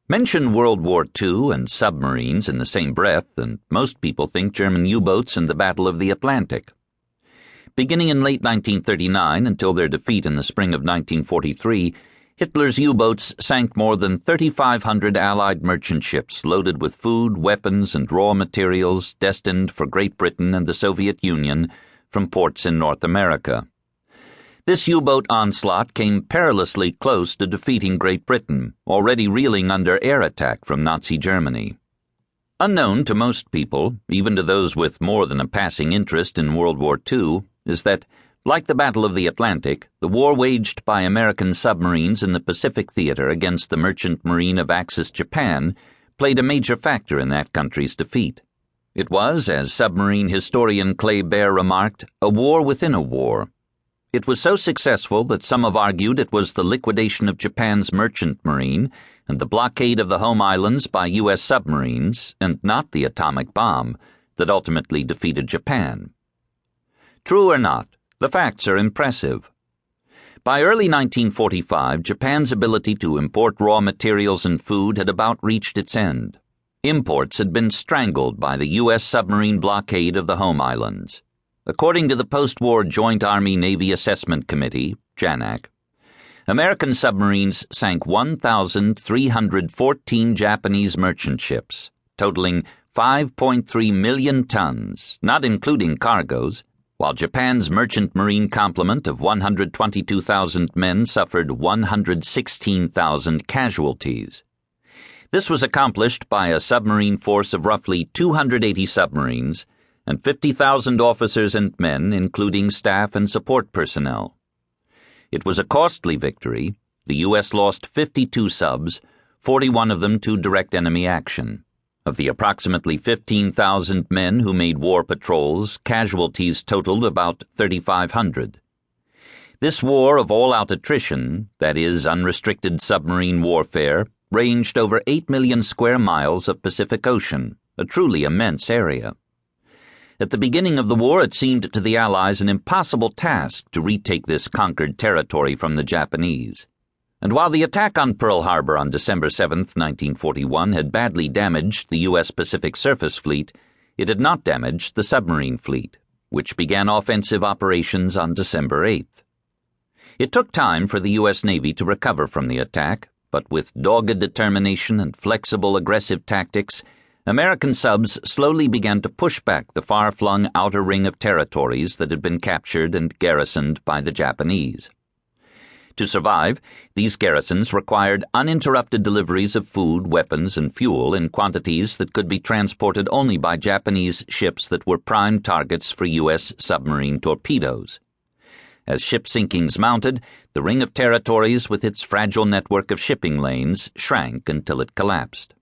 Mention World War II and submarines in the same breath, and most people think German U-boats and the Battle of the Atlantic. Beginning in late 1939 until their defeat in the spring of 1943, Hitler's U-boats sank more than 3,500 Allied merchant ships loaded with food, weapons, and raw materials destined for Great Britain and the Soviet Union from ports in North America. This U-boat onslaught came perilously close to defeating Great Britain, already reeling under air attack from Nazi Germany. Unknown to most people, even to those with more than a passing interest in World War II, is that, like the Battle of the Atlantic, the war waged by American submarines in the Pacific theater against the merchant marine of Axis Japan played a major factor in that country's defeat. It was, as submarine historian Clay Bair remarked, a war within a war. It was so successful that some have argued it was the liquidation of Japan's merchant marine and the blockade of the home islands by U.S. submarines, and not the atomic bomb, that ultimately defeated Japan. True or not, the facts are impressive. By early 1945, Japan's ability to import raw materials and food had about reached its end. Imports had been strangled by the U.S. submarine blockade of the home islands. According to the Post-War Joint Army-Navy Assessment Committee, JANAC, American submarines sank 1,314 Japanese merchant ships, totaling 5.3 million tons, not including cargoes, while Japan's merchant marine complement of 122,000 men suffered 116,000 casualties. This was accomplished by a submarine force of roughly 280 submarines and 50,000 officers and men, including staff and support personnel. It was a costly victory. The U.S. lost 52 subs, 41 of them to direct enemy action. Of the approximately 15,000 men who made war patrols, casualties totaled about 3,500. This war of all-out attrition, that is, unrestricted submarine warfare, ranged over 8 million square miles of Pacific Ocean, a truly immense area. At the beginning of the war, it seemed to the Allies an impossible task to retake this conquered territory from the Japanese. And while the attack on Pearl Harbor on December 7, 1941 had badly damaged the U.S. Pacific Surface Fleet, it had not damaged the submarine fleet, which began offensive operations on December 8th. It took time for the U.S. Navy to recover from the attack, but with dogged determination and flexible aggressive tactics, American subs slowly began to push back the far-flung outer ring of territories that had been captured and garrisoned by the Japanese. To survive, these garrisons required uninterrupted deliveries of food, weapons, and fuel in quantities that could be transported only by Japanese ships that were prime targets for U.S. submarine torpedoes. As ship sinkings mounted, the ring of territories with its fragile network of shipping lanes shrank until it collapsed.